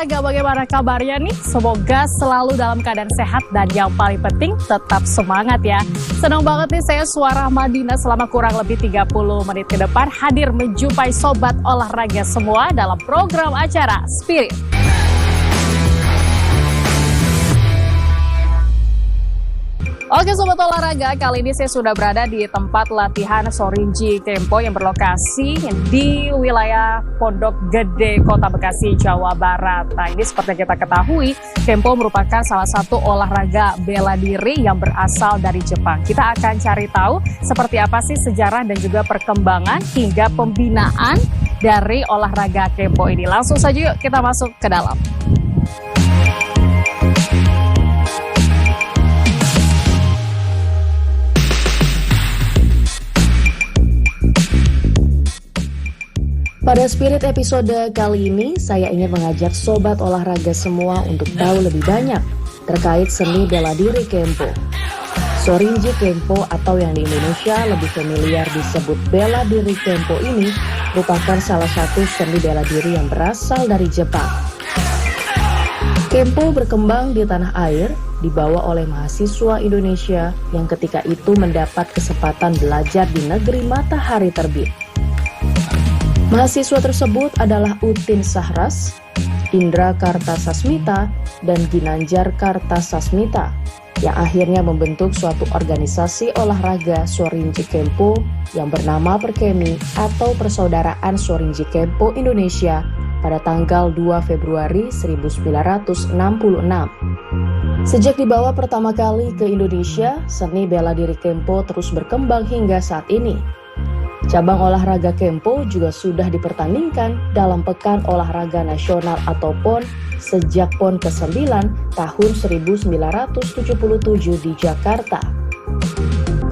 olahraga, bagaimana kabarnya nih? Semoga selalu dalam keadaan sehat dan yang paling penting tetap semangat ya. Senang banget nih saya Suara Madinah selama kurang lebih 30 menit ke depan hadir menjumpai sobat olahraga semua dalam program acara Spirit. Oke sobat olahraga, kali ini saya sudah berada di tempat latihan Sorinji Kempo yang berlokasi di wilayah Pondok Gede, Kota Bekasi, Jawa Barat. Nah ini seperti yang kita ketahui, Kempo merupakan salah satu olahraga bela diri yang berasal dari Jepang. Kita akan cari tahu seperti apa sih sejarah dan juga perkembangan hingga pembinaan dari olahraga Kempo ini. Langsung saja yuk kita masuk ke dalam. Pada Spirit episode kali ini, saya ingin mengajak sobat olahraga semua untuk tahu lebih banyak terkait seni bela diri Kempo. Sorinji Kempo atau yang di Indonesia lebih familiar disebut bela diri Kempo ini merupakan salah satu seni bela diri yang berasal dari Jepang. Kempo berkembang di tanah air, dibawa oleh mahasiswa Indonesia yang ketika itu mendapat kesempatan belajar di negeri matahari terbit. Mahasiswa tersebut adalah Utin Sahras, Indra Kartasasmita, dan Ginanjar Kartasasmita yang akhirnya membentuk suatu organisasi olahraga Sorinji Kempo yang bernama Perkemi atau Persaudaraan Sorinji Kempo Indonesia pada tanggal 2 Februari 1966. Sejak dibawa pertama kali ke Indonesia, seni bela diri Kempo terus berkembang hingga saat ini. Cabang olahraga Kempo juga sudah dipertandingkan dalam Pekan Olahraga Nasional atau PON sejak PON ke-9 tahun 1977 di Jakarta.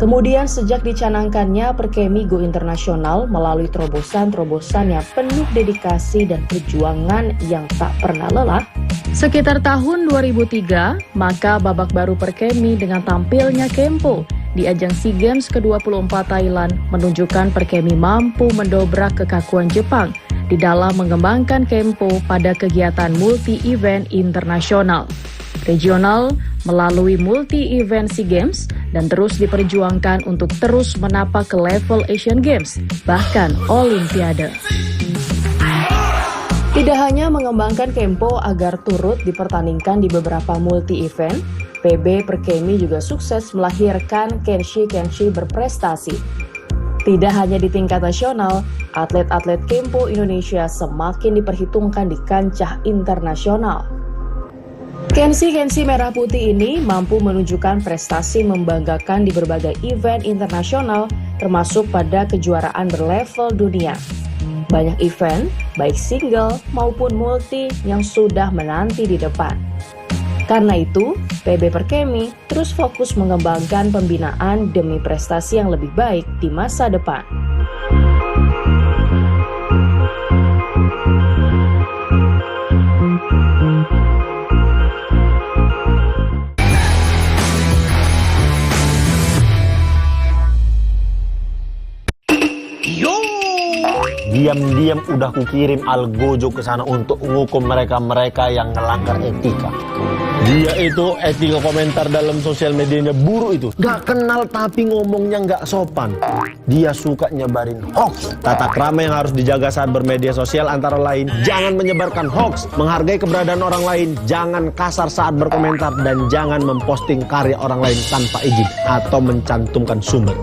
Kemudian sejak dicanangkannya Perkemi Go Internasional melalui terobosan-terobosan yang penuh dedikasi dan perjuangan yang tak pernah lelah, sekitar tahun 2003, maka babak baru Perkemi dengan tampilnya Kempo di ajang SEA Games ke-24 Thailand menunjukkan Perkemi mampu mendobrak kekakuan Jepang di dalam mengembangkan Kempo pada kegiatan multi-event internasional, regional, melalui multi-event SEA Games, dan terus diperjuangkan untuk terus menapak ke level Asian Games, bahkan Olimpiade. Tidak hanya mengembangkan Kempo agar turut dipertandingkan di beberapa multi-event, PB Perkemi juga sukses melahirkan Kenshi berprestasi. Tidak hanya di tingkat nasional, atlet-atlet Kempo Indonesia semakin diperhitungkan di kancah internasional. Kenshi Merah Putih ini mampu menunjukkan prestasi membanggakan di berbagai event internasional, termasuk pada kejuaraan berlevel dunia. Banyak event, baik single maupun multi, yang sudah menanti di depan. Karena itu, PB Perkemi terus fokus mengembangkan pembinaan demi prestasi yang lebih baik di masa depan. Diam-diam udah kukirim Algojo ke sana untuk menghukum mereka-mereka yang melanggar etika. Dia itu etika komentar dalam sosial medianya buruk itu. Gak kenal tapi ngomongnya gak sopan. Dia suka nyebarin hoax. Tata krama yang harus dijaga saat bermedia sosial antara lain, jangan menyebarkan hoax, menghargai keberadaan orang lain, jangan kasar saat berkomentar, dan jangan memposting karya orang lain tanpa izin atau mencantumkan sumber.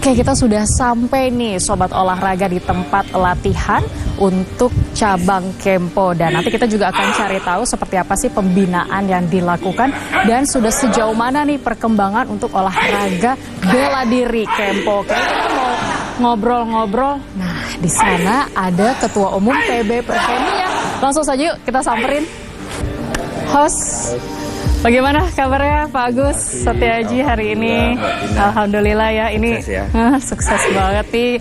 Oke, kita sudah sampai nih sobat olahraga di tempat latihan untuk cabang Kempo, dan nanti kita juga akan cari tahu seperti apa sih pembinaan yang dilakukan dan sudah sejauh mana nih perkembangan untuk olahraga bela diri Kempo. Oke, kita mau ngobrol-ngobrol. Nah, di sana ada Ketua Umum PB Perkemi ya. Langsung saja yuk kita samperin. Host, Bagaimana kabarnya Pak Agus Setiaji hari ini? Alhamdulillah ya, ini sukses banget nih.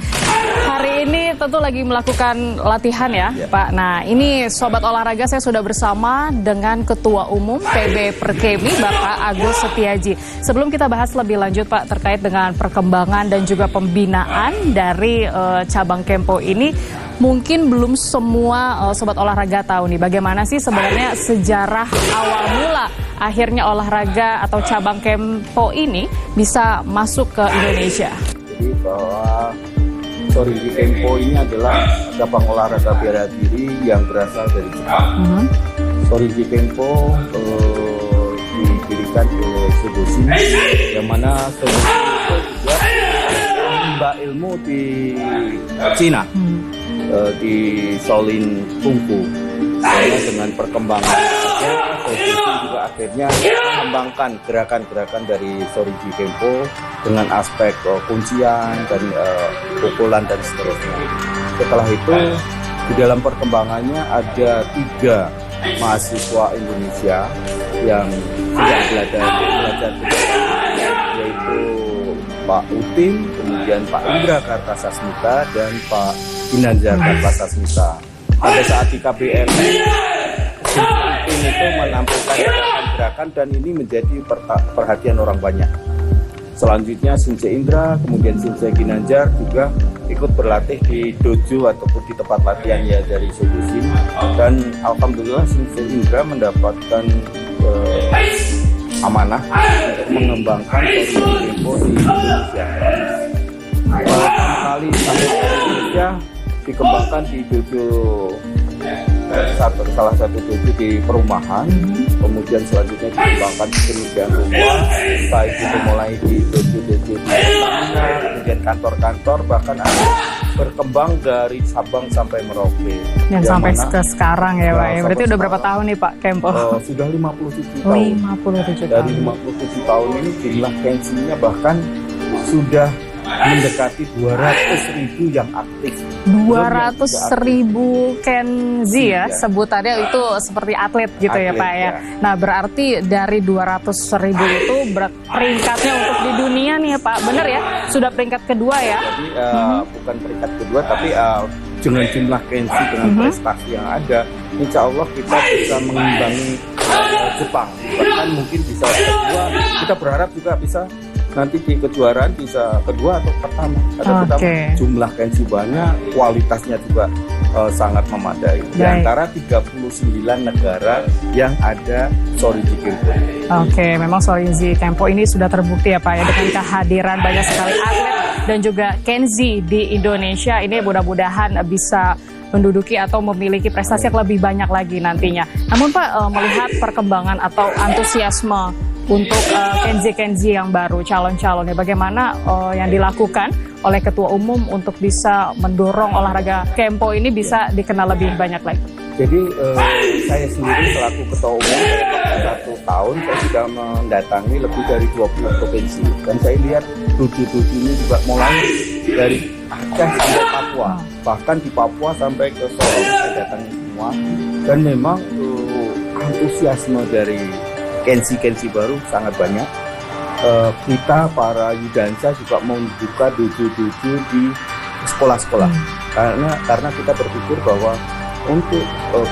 Hari ini tentu lagi melakukan latihan ya, Pak. Nah, ini Sobat Olahraga, saya sudah bersama dengan Ketua Umum PB Perkemi, Bapak Agus Setiaji. Sebelum kita bahas lebih lanjut, Pak, terkait dengan perkembangan dan juga pembinaan dari cabang Kempo ini, mungkin belum semua Sobat Olahraga tahu nih, bagaimana sih sebenarnya sejarah awal mula akhirnya olahraga atau cabang Kempo ini bisa masuk ke Indonesia. Jadi bahwa Shorinji Kempo ini adalah cabang olahraga bela diri yang berasal dari Jepang. Shorinji Kempo didirikan oleh Sugoshin, yang mana Sugoshin itu juga menimba ilmu di Cina, di Shaolin Kung Fu. Karena dengan perkembangan Sugoshin juga akhirnya mengembangkan gerakan-gerakan dari Shorinji Kempo dengan aspek kuncian dan pukulan dan seterusnya. Setelah itu di dalam perkembangannya ada 3 mahasiswa Indonesia yang sedang belajar yaitu Pak Utin, kemudian Pak Indra Kartasasmita dan Pak Ginanjar Kartasasmita. Pada saat di KBR Utin itu menampilkan gerakan-gerakan dan ini menjadi perhatian orang banyak. Selanjutnya Shinse Indra, kemudian Shinse Ginanjar juga ikut berlatih di dojo ataupun di tempat latihan ya dari Sugoshin, dan alhamdulillah Shinse Indra mendapatkan amanah untuk mengembangkan Shorinji Kempo di Indonesia. Pertama kali sampai ke Indonesia dikembangkan di dojo salah satu dojo di perumahan, kemudian selanjutnya dikembangkan di kemudian rumah, setelah itu mulai di dojo-dojo di Pertamina, kemudian kantor-kantor, bahkan ada berkembang dari Sabang sampai Merauke. Dan sampai ke sekarang ya Pak, berarti udah berapa tahun nih Pak Kempo? Sudah 57 tahun. 57 tahun. Dari 57 tahun ini jumlah kensinya bahkan sudah mendekati 200.000 yang aktif. 200.000 kenzi ya, sebutannya itu seperti atlet gitu ya Pak ya. Nah berarti dari 200.000 itu peringkatnya untuk di dunia nih ya Pak, bener ya? Sudah peringkat kedua ya? Jadi bukan peringkat kedua, tapi dengan jumlah kenzi dengan prestasi yang ada, insya Allah kita bisa mengimbangi Jepang. Bahkan mungkin bisa kedua, kita berharap juga bisa nanti di kejuaraan bisa kedua atau pertama, karena kita jumlah kenzi banyak, kualitasnya juga sangat memadai. Di antara 39 negara yang ada Shorinji Kempo. Memang Shorinji Kempo ini sudah terbukti ya Pak ya, dengan kehadiran banyak sekali atlet dan juga kenzi di Indonesia. Ini mudah-mudahan bisa menduduki atau memiliki prestasi yang lebih banyak lagi nantinya. Namun Pak, melihat perkembangan atau antusiasme untuk kenzi-kenzi yang baru, calon-calonnya, bagaimana yang dilakukan oleh Ketua Umum untuk bisa mendorong olahraga Kempo ini bisa dikenal lebih banyak lagi? Jadi saya sendiri selaku Ketua Umum dalam 1 tahun saya sudah mendatangi lebih dari 20 provinsi, dan saya lihat tujuh-tujuh ini juga mulai dari Aceh sampai Papua, bahkan di Papua sampai ke Solo saya datangi semua, dan memang antusiasme dari kenzi-kenzi baru sangat banyak. Kita para Yudansa juga membuka dojo-dojo di sekolah-sekolah, karena kita berpikir bahwa untuk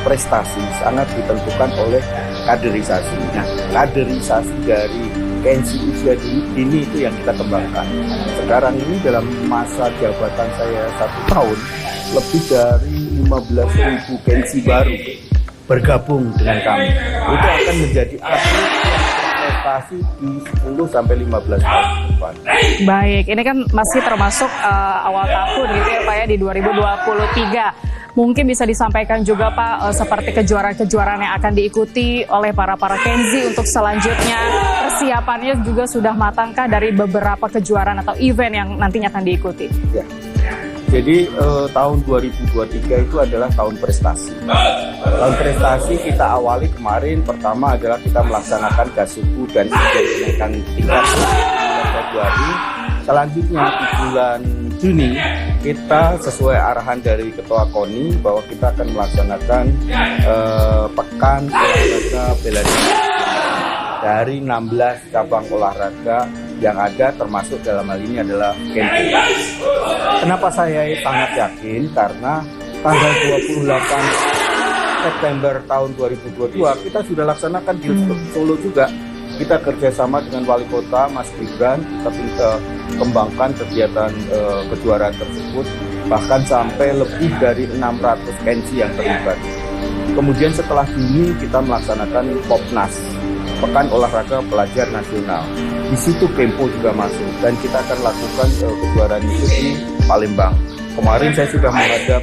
prestasi sangat ditentukan oleh kaderisasi. Nah, kaderisasi dari kenzi usia dini itu yang kita kembangkan. Sekarang ini dalam masa jabatan saya 1 tahun, lebih dari 15.000 kenzi baru bergabung dengan kami. Itu akan menjadi atlet yang berprestasi di 10-15 tahun depan. Baik, ini kan masih termasuk awal tahun gitu ya Pak ya, di 2023. Mungkin bisa disampaikan juga Pak seperti kejuaraan-kejuaraan yang akan diikuti oleh para kenzi untuk selanjutnya. Persiapannya juga sudah matangkah dari beberapa kejuaraan atau event yang nantinya akan diikuti? Ya. Jadi tahun 2023 itu adalah tahun prestasi. Tahun prestasi kita awali kemarin, pertama adalah kita melaksanakan Gasuku dan kenaikan tingkat bulan Februari. Selanjutnya di bulan Juni kita sesuai arahan dari Ketua KONI bahwa kita akan melaksanakan Pekan Olahraga Bela Diri. dari 16 cabang olahraga yang ada, termasuk dalam hal ini adalah Kenpo. Kenapa saya sangat yakin? Karena tanggal 28 September tahun 2022 kita sudah laksanakan di Solo juga. Kita kerjasama dengan Wali Kota Mas Gibran, kita kembangkan kegiatan kejuaraan tersebut, bahkan sampai lebih dari 600 kensi yang terlibat. Kemudian setelah Juni kita melaksanakan Popnas, Pekan Olahraga Pelajar Nasional. Di situ Kenpo juga masuk dan kita akan lakukan kejuaraan itu di Palembang. Kemarin saya sudah menghadap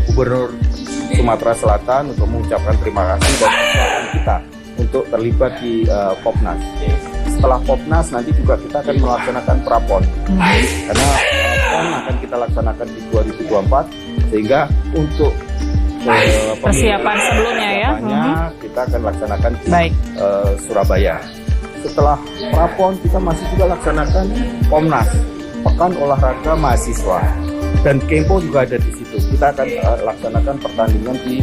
Gubernur Sumatera Selatan untuk mengucapkan terima kasih dan kesiapan kita untuk terlibat di Popnas. Setelah Popnas nanti juga kita akan melaksanakan Prapon, karena Prapon akan kita laksanakan di 2024, sehingga untuk persiapan sebelumnya ya, kita akan laksanakan di Surabaya. Setelah Prapon kita masih juga laksanakan Pomnas, Pekan Olahraga Mahasiswa, dan Kenpo juga ada di situ. Kita akan laksanakan pertandingan di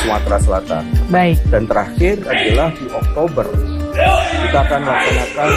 Sumatera Selatan. Baik. Dan terakhir adalah di Oktober kita akan laksanakan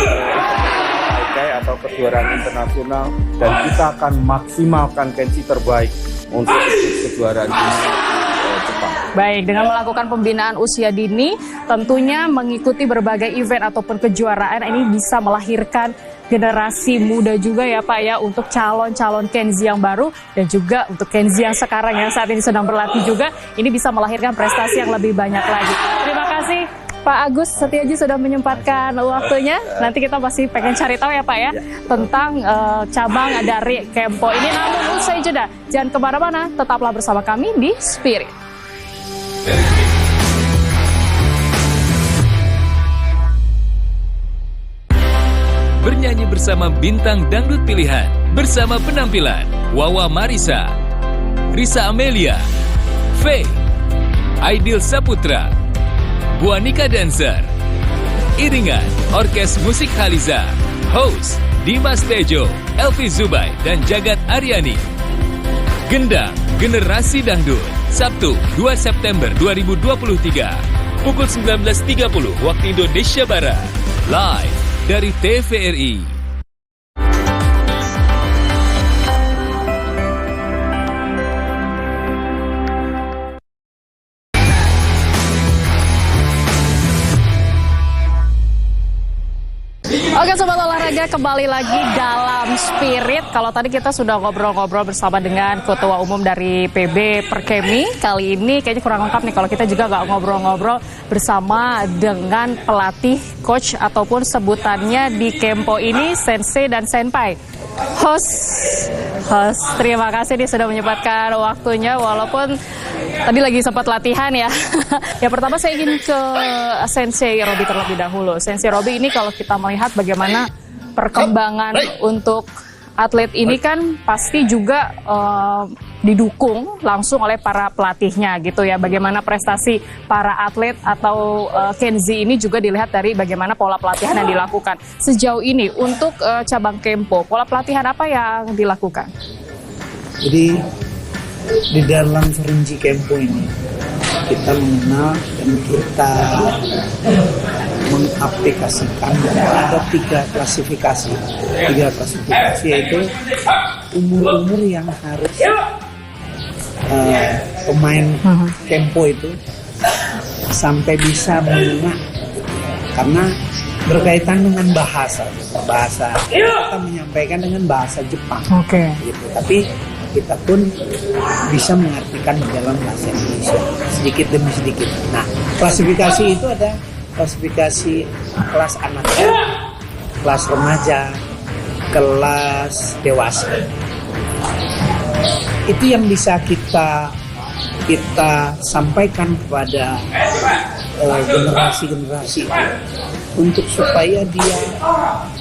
atau kejuaraan internasional, dan kita akan maksimalkan kensi terbaik untuk kejuaraan di Jepang. Baik, dengan melakukan pembinaan usia dini, tentunya mengikuti berbagai event ataupun kejuaraan ini bisa melahirkan generasi muda juga ya Pak ya, untuk calon-calon Kenzi yang baru dan juga untuk Kenzi yang sekarang yang saat ini sedang berlatih juga, ini bisa melahirkan prestasi yang lebih banyak lagi. Terima kasih Pak Agus Setiaji sudah menyempatkan waktunya. Nanti kita masih pengen cari tahu ya Pak ya, tentang cabang dari Kenpo ini. Namun usai jeda, jangan kemana-mana, tetaplah bersama kami di Spirit. Bernyanyi bersama bintang dangdut pilihan, bersama penampilan Wawa Marisa, Risa Amelia, Faye, Aidil Saputra, Buanika Dancer, iringan Orkes Musik Haliza, host Dimas Tejo, Elvi Zubai, dan Jagat Aryani. Gendang Generasi Dangdut, Sabtu 2 September 2023, pukul 19.30 waktu Indonesia Barat, live dari TVRI. Oke Sobat Olahraga, kembali lagi dalam Spirit. Kalau tadi kita sudah ngobrol-ngobrol bersama dengan Ketua Umum dari PB Perkemi, kali ini kayaknya kurang lengkap nih kalau kita juga nggak ngobrol-ngobrol bersama dengan pelatih, coach ataupun sebutannya di Kenpo ini Sensei dan Senpai. Host, terima kasih nih sudah menyempatkan waktunya walaupun tadi lagi sempat latihan ya. Yang pertama saya ingin ke Sensei Robi terlebih dahulu. Sensei Robi ini kalau kita melihat bagaimana perkembangan untuk atlet ini kan pasti juga didukung langsung oleh para pelatihnya gitu ya. Bagaimana prestasi para atlet atau Kenzi ini juga dilihat dari bagaimana pola pelatihan yang dilakukan. Sejauh ini untuk cabang Kenpo, pola pelatihan apa yang dilakukan? Jadi di dalam Sorinji Kenpo ini kita mengenal dan kita mengaplikasikan ada tiga klasifikasi yaitu umur-umur yang harus pemain Kenpo itu sampai bisa mendengar, karena berkaitan dengan bahasa kita menyampaikan dengan bahasa Jepang, gitu. Tapi kita pun bisa mengartikan dalam bahasa Indonesia sedikit demi sedikit. Nah, klasifikasi itu ada klasifikasi kelas anak, kelas remaja, kelas dewasa. Itu yang bisa kita sampaikan kepada generasi-generasi untuk supaya dia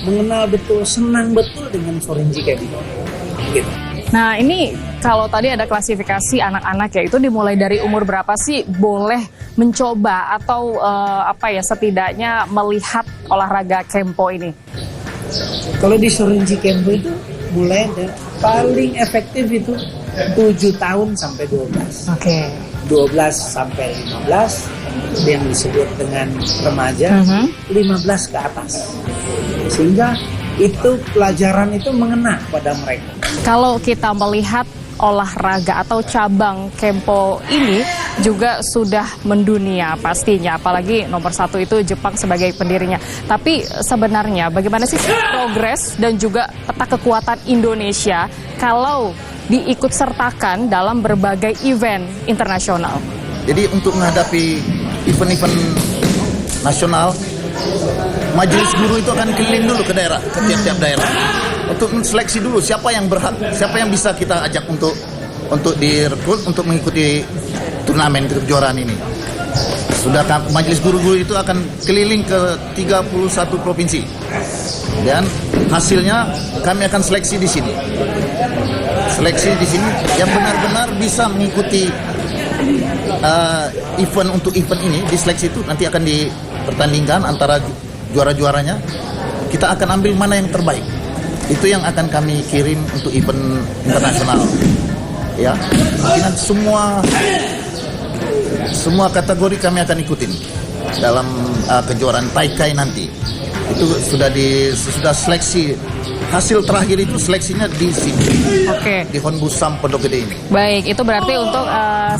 mengenal betul, senang betul dengan Sorinji Kenpo. Gitu. Nah ini kalau tadi ada klasifikasi anak-anak ya, itu dimulai dari umur berapa sih boleh mencoba atau setidaknya melihat olahraga Kenpo ini? Kalau di Sorinji Kenpo itu mulai dari paling efektif itu 7 tahun sampai 12. 12 sampai 15 yang disebut dengan remaja 15 ke atas, sehingga itu pelajaran itu mengena pada mereka. Kalau kita melihat olahraga atau cabang Kempo ini juga sudah mendunia pastinya, apalagi nomor 1 itu Jepang sebagai pendirinya. Tapi sebenarnya bagaimana sih progres dan juga peta kekuatan Indonesia kalau diikut sertakan dalam berbagai event internasional? Jadi untuk menghadapi event-event nasional, majelis guru itu akan keliling dulu ke daerah, ke tiap-tiap daerah, untuk seleksi dulu siapa yang berhak, siapa yang bisa kita ajak untuk direkrut untuk mengikuti turnamen kejuaraan ini. Sudah majelis guru-guru itu akan keliling ke 31 provinsi, dan hasilnya kami akan seleksi di sini. Seleksi di sini yang benar-benar bisa mengikuti event ini, di seleksi itu nanti akan dipertandingkan antara juara-juaranya. Kita akan ambil mana yang terbaik. Itu yang akan kami kirim untuk event internasional. Ya, mungkin semua kategori kami akan ikutin dalam kejuaraan Taikai nanti. Itu sudah seleksi. Hasil terakhir itu seleksinya di sini. Oke. Di Honbusam Pondok Gede ini. Baik, itu berarti untuk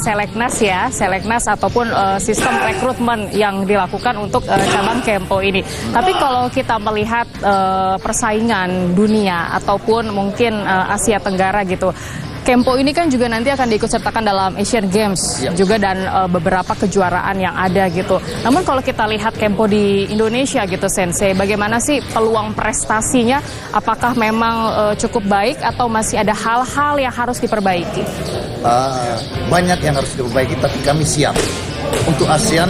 seleknas ataupun sistem rekrutmen yang dilakukan untuk cabang Kempo ini. Tapi kalau kita melihat persaingan dunia ataupun mungkin Asia Tenggara gitu, Kempo ini kan juga nanti akan diikutsertakan dalam Asian Games juga dan beberapa kejuaraan yang ada gitu. Namun kalau kita lihat Kempo di Indonesia gitu Sensei, bagaimana sih peluang prestasinya? Apakah memang cukup baik atau masih ada hal-hal yang harus diperbaiki? Banyak yang harus diperbaiki, tapi kami siap. Untuk Asia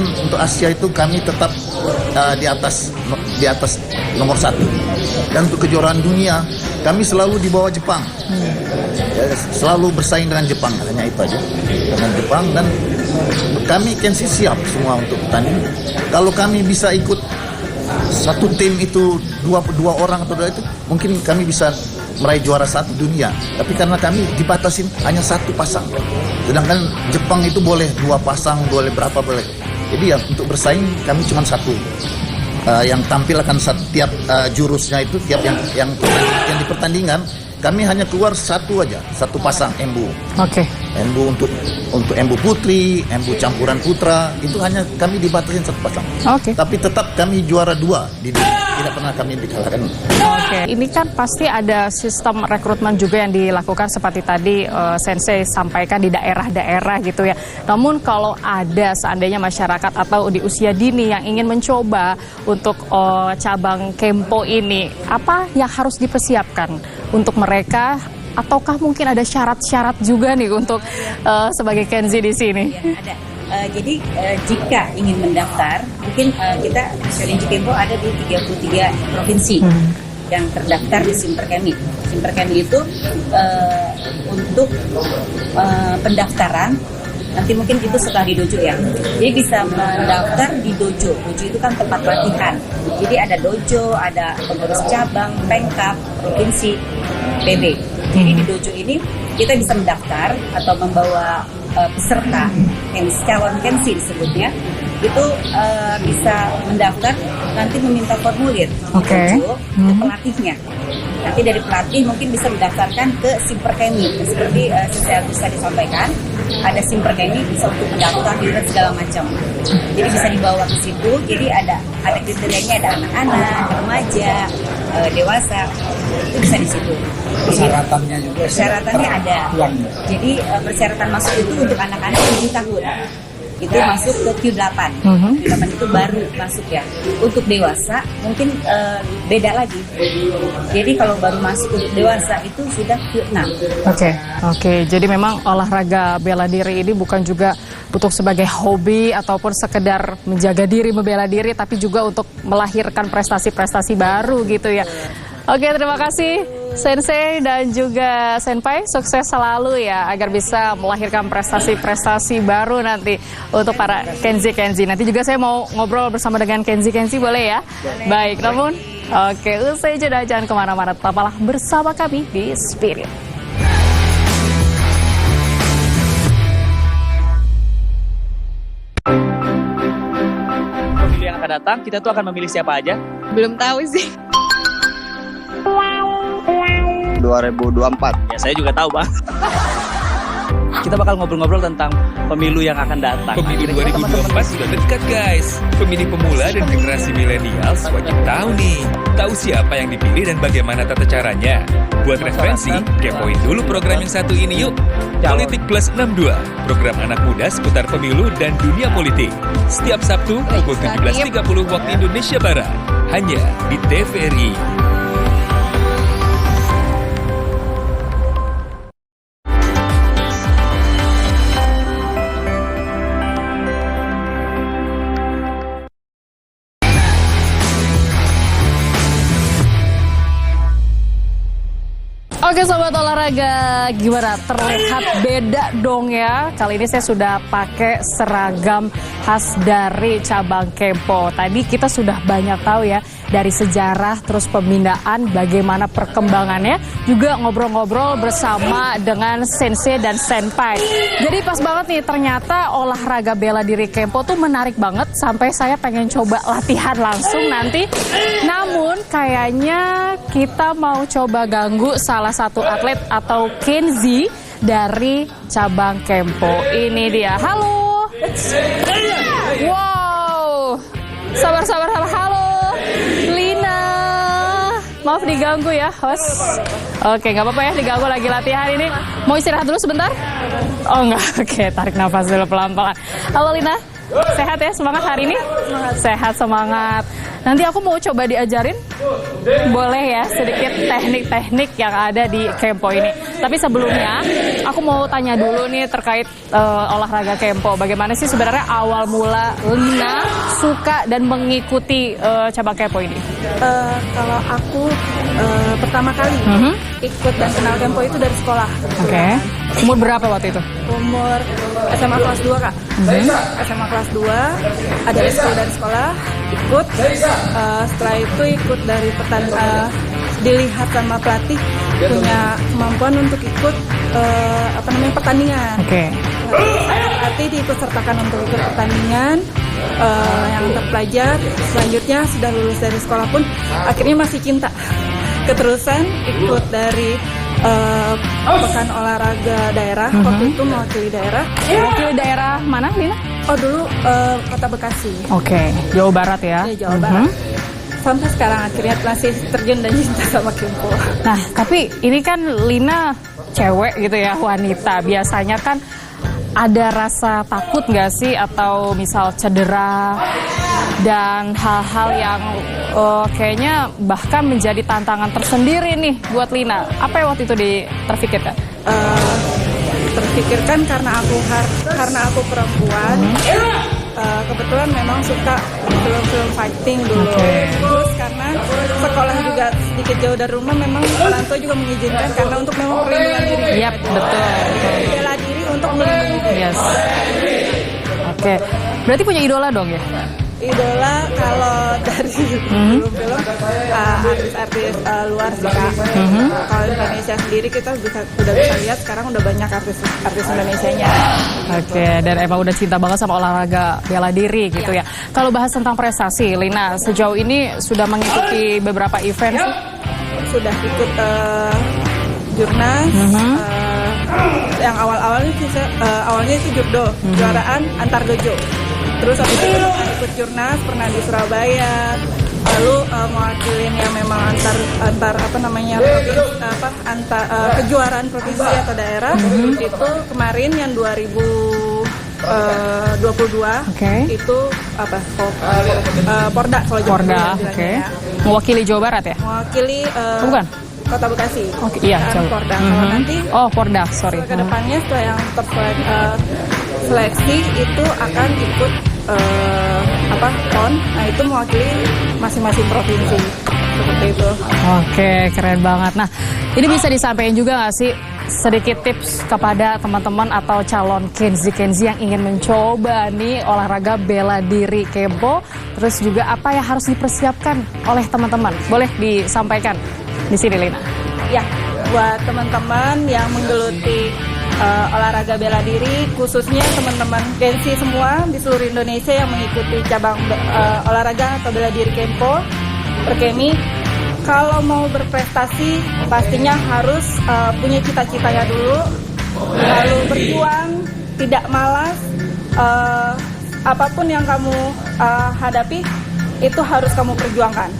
itu kami tetap di atas nomor 1. Dan untuk kejuaraan dunia kami selalu di bawah Jepang. Selalu bersaing dengan Jepang, hanya itu aja, dengan Jepang. Dan kami Kensi siap semua untuk bertanding. Kalau kami bisa ikut satu tim itu dua orang atau 2 itu, mungkin kami bisa meraih juara 1 dunia. Tapi karena kami dibatasin hanya 1 pasang, sedangkan Jepang itu boleh 2 pasang, boleh berapa boleh. Jadi ya untuk bersaing kami cuma 1. Yang tampil akan setiap jurusnya itu, tiap yang dipertandingan, kami hanya keluar 1 aja, 1 pasang embu. Oke. Embu untuk embu putri, embu campuran putra, itu hanya kami dibatasin 1 pasang. Oke. Tapi tetap kami juara 2 di dunia. Tidak pernah kami dikalahkan. Oke, ini kan pasti ada sistem rekrutmen juga yang dilakukan seperti tadi Sensei sampaikan di daerah-daerah gitu ya. Namun kalau ada seandainya masyarakat atau di usia dini yang ingin mencoba untuk cabang Kempo ini, apa yang harus dipersiapkan untuk mereka? Ataukah mungkin ada syarat-syarat juga nih untuk sebagai Kenzi di sini? Ya, ada. Jadi jika ingin mendaftar, mungkin kita Shorinji Kempo ada di 33 provinsi yang terdaftar di Simperkemi. Simperkemi itu untuk pendaftaran, nanti mungkin itu setelah di dojo ya. Jadi bisa mendaftar di dojo. Dojo itu kan tempat latihan. Jadi ada dojo, ada pengurus cabang, pengkap, provinsi, PB. Jadi di dojo ini kita bisa mendaftar atau membawa peserta calon Kensi disebutnya, itu bisa mendaftar, nanti meminta formulir dojo untuk pelatihnya. Nanti dari pelatih mungkin bisa mendaftarkan ke Simperkemi, seperti saya bisa disampaikan, ada Simperkemi bisa untuk mendaftar dan segala macam. Jadi bisa dibawa ke situ. Jadi ada kriterianya, ada anak-anak, remaja, dewasa, itu bisa di situ. Persyaratannya juga. Persyaratannya ada. Jadi persyaratan masuk itu untuk anak-anak 7 tahun. Itu masuk ke Q8. Q8 itu baru masuk ya. Untuk dewasa mungkin beda lagi. Jadi kalau baru masuk untuk dewasa itu sudah Q6. Oke. Jadi memang olahraga bela diri ini bukan juga untuk sebagai hobi ataupun sekedar menjaga diri, membela diri, tapi juga untuk melahirkan prestasi-prestasi baru gitu ya. Oke, terima kasih Sensei dan juga Senpai, sukses selalu ya agar bisa melahirkan prestasi-prestasi baru nanti untuk para Kenzi-Kenzi. Nanti juga saya mau ngobrol bersama dengan Kenzi-Kenzi, boleh ya? Boleh. Baik, namun oke, usai jeda jangan kemana-mana, tetaplah bersama kami di Spirit. akan datang, kita tuh akan memilih siapa aja? Belum tahu sih. 2024. Ya saya juga tahu Bang. Kita bakal ngobrol-ngobrol tentang pemilu yang akan datang. Pemilu 2024 sudah dekat guys. Pemilih pemula dan generasi milenial wajib tahu nih. Tahu siapa yang dipilih dan bagaimana tata caranya. Buat referensi, kepoin dulu program yang satu ini yuk. Politik Plus 62, program anak muda seputar pemilu dan dunia politik. Setiap Sabtu pukul 17.30 waktu Indonesia Barat. Hanya di TVRI. Oke sobat olahraga, gimana? Terlihat beda dong ya. Kali ini saya sudah pakai seragam khas dari cabang Kempo. Tadi kita sudah banyak tahu ya dari sejarah terus pembinaan, bagaimana perkembangannya, juga ngobrol-ngobrol bersama dengan sensei dan senpai. Jadi pas banget nih, ternyata olahraga bela diri Kempo tuh menarik banget sampai saya pengen coba latihan langsung nanti. Namun kayaknya kita mau coba ganggu salah satu atlet atau Kenzi dari cabang Kempo. Ini dia. Halo. Wow. Sabar. Halo. Lina. Maaf diganggu ya, host. Oke, nggak apa-apa ya diganggu lagi latihan ini. Mau istirahat dulu sebentar? Oh enggak. Oke, tarik nafas dulu pelan-pelan. Halo Lina. Sehat ya, semangat hari ini? Sehat, semangat. Nanti aku mau coba diajarin, boleh ya, sedikit teknik-teknik yang ada di Kempo ini. Tapi sebelumnya, aku mau tanya dulu nih terkait olahraga Kempo. Bagaimana sih sebenarnya awal mula Lina suka dan mengikuti cabang Kempo ini? Kalau aku pertama kali ikut dan kenal Kempo itu dari sekolah. Oke. Umur berapa waktu itu? Umur SMA kelas 2 Kak. SMA kelas 2, ada eskul dari sekolah, ikut. Setelah itu ikut dari dilihat sama pelatih punya kemampuan untuk ikut pertandingan. Oke. Pelatih diikut sertakan untuk ikut pertandingan yang terpelajar. Selanjutnya sudah lulus dari sekolah pun akhirnya masih cinta. Keterusan ikut dari pekan olahraga daerah. Waktu itu mewakili daerah. Mewakili daerah mana, Lina? Oh dulu Kota Bekasi. Oke, Jawa Barat ya. Jawa Barat. Sampai sekarang akhirnya masih terjun dan cinta sama Kempo. Nah, tapi ini kan Lina cewek gitu ya, wanita. Biasanya kan ada rasa takut nggak sih atau misal cedera dan hal-hal yang kayaknya bahkan menjadi tantangan tersendiri nih buat Lina. Apa yang waktu itu terpikirkan? Terpikirkan karena aku perempuan. Kebetulan memang suka film-film fighting dulu. Terus karena sekolah juga sedikit jauh dari rumah, memang orang tua juga mengizinkan karena untuk memang perlindungan diri. Iya, betul. Bela diri untuk melindungi diri. Yes. Oke. Berarti punya idola dong ya? Idola kalau dari film artis-artis luar sih Kak. Kalau Indonesia sendiri kita udah bisa lihat sekarang udah banyak artis Indonesianya. Oke, dan emang udah cinta banget sama olahraga bela diri gitu ya. Kalau bahas tentang prestasi, Lina sejauh ini sudah mengikuti beberapa event sih? Sudah ikut jurnas. Yang awalnya sih judo, juaraan antar dojo. Terus habis itu ikut jurnas, pernah di Surabaya. Lalu mewakilin yang memang antar kejuaraan provinsi atau daerah. Itu kemarin yang 2022 itu Porda kalau Porda, oke. Mewakili Jawa Barat ya? Mewakili bukan? Kota Bekasi. Oke, iya, Porda. Kalau nanti Porda, sorry. Kedepannya setelah yang seleksi itu akan ikut PON. Nah, itu mewakili masing-masing provinsi. Seperti itu. Oke, keren banget. Nah, ini bisa disampaikan juga nggak sih sedikit tips kepada teman-teman atau calon Kenzi yang ingin mencoba nih olahraga bela diri Kempo, terus juga apa yang harus dipersiapkan oleh teman-teman? Boleh disampaikan di sini, Lina? Ya, buat teman-teman yang menggeluti olahraga bela diri, khususnya teman-teman Gensi semua di seluruh Indonesia yang mengikuti cabang olahraga atau bela diri Kempo, Perkemi. Kalau mau berprestasi pastinya harus punya cita-citanya dulu, lalu berjuang, tidak malas, apapun yang kamu hadapi itu harus kamu perjuangkan.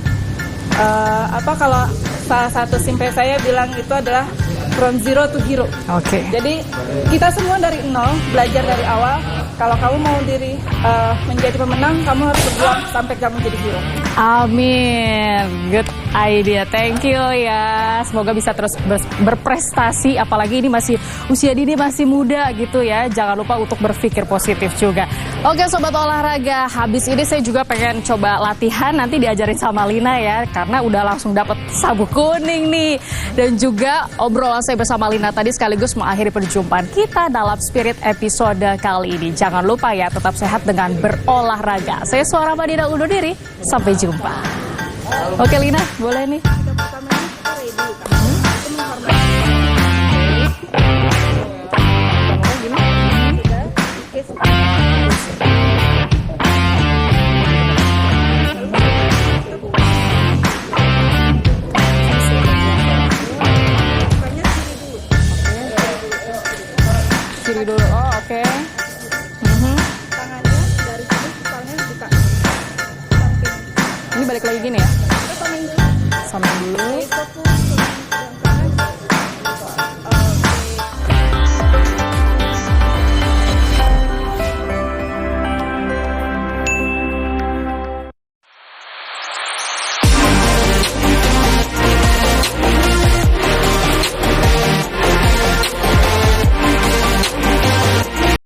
Kalau salah satu simpe saya bilang itu adalah from zero to hero. Oke. Jadi kita semua dari nol, belajar dari awal. Kalau kamu mau menjadi pemenang, kamu harus berjuang sampai kamu jadi hero. Amin. Good idea. Thank you ya. Semoga bisa terus berprestasi. Apalagi ini masih usia dini, masih muda gitu ya. Jangan lupa untuk berpikir positif juga. Oke sobat olahraga, habis ini saya juga pengen coba latihan. Nanti diajarin sama Lina ya. Karena udah langsung dapat sabuk kuning nih. Dan juga obrolan saya bersama Lina tadi sekaligus mengakhiri perjumpaan kita dalam Spirit episode kali ini. Jangan lupa ya, tetap sehat dengan berolahraga. Saya Suara Madinah undur diri. Sampai jumpa. Oke Lina, boleh nih. Kiri dulu. Oh, oke. Tangannya dari sini, tangannya buka. Ini balik lagi gini ya? Samping dulu. Samping dulu.